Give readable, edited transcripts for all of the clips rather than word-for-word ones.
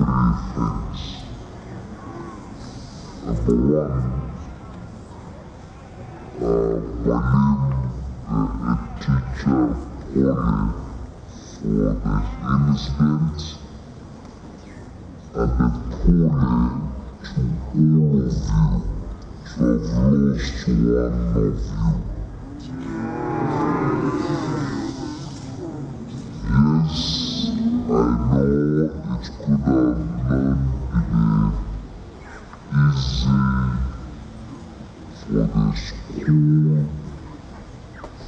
three things. Number one, a teacher only for the incidents, and then pulling to all of you to have lost one of you. Yes, I know it could have not been easy for the school,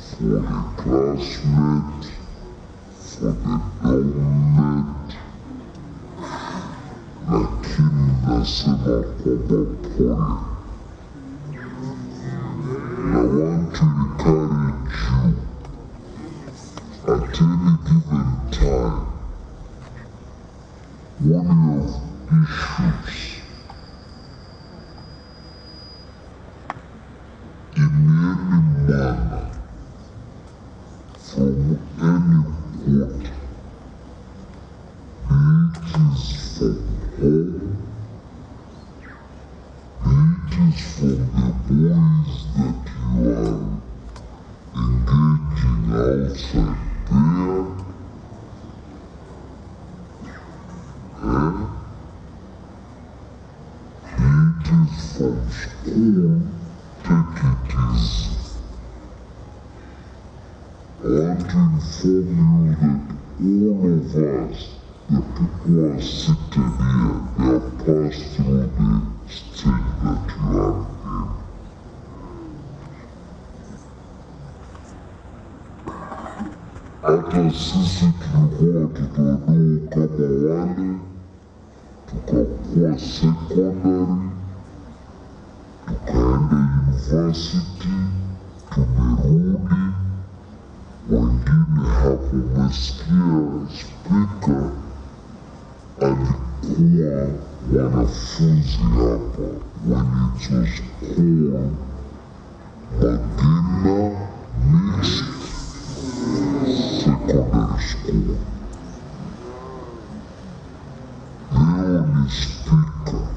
for the classmate, for the government, lakini nasema kwamba pole. I want to encourage you at any given time when you have issues in any manner from any quarter, be it is from home, be it is from the boys that you are engaging outside there, be it is from school, take it easy. I want to inform you that all of us, the people who are seated here, they have passed through the stage that you are in. Hata sisi tulikuwa tutaduu kama wale, tukakuwa secondary, tukaenda university, tumerudi. Wengine hapo umesikia speaker alikuwa wanafunzi hapa when it was called Magena Mixed Secondary School. Leo ni speaker.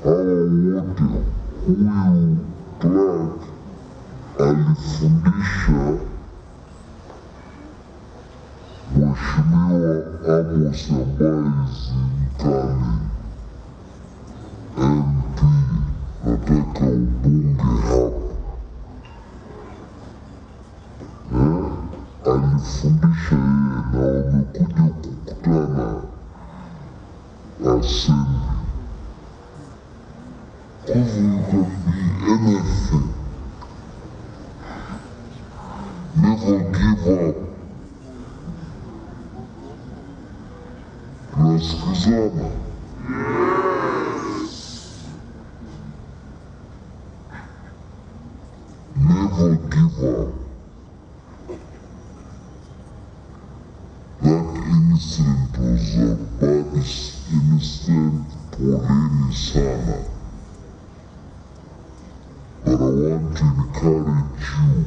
Hawa wote huyu Clark alifundisha Mheshimiwa Amos ambaye Zimkani MP nataka ubunge hapa. Alifundisha yeye na wamekuja kukutana Assembly. Because you can be anything. Never give up. Tunasikizana? Never give up. That incident was a bad incident, poleni sana. But I want to encourage you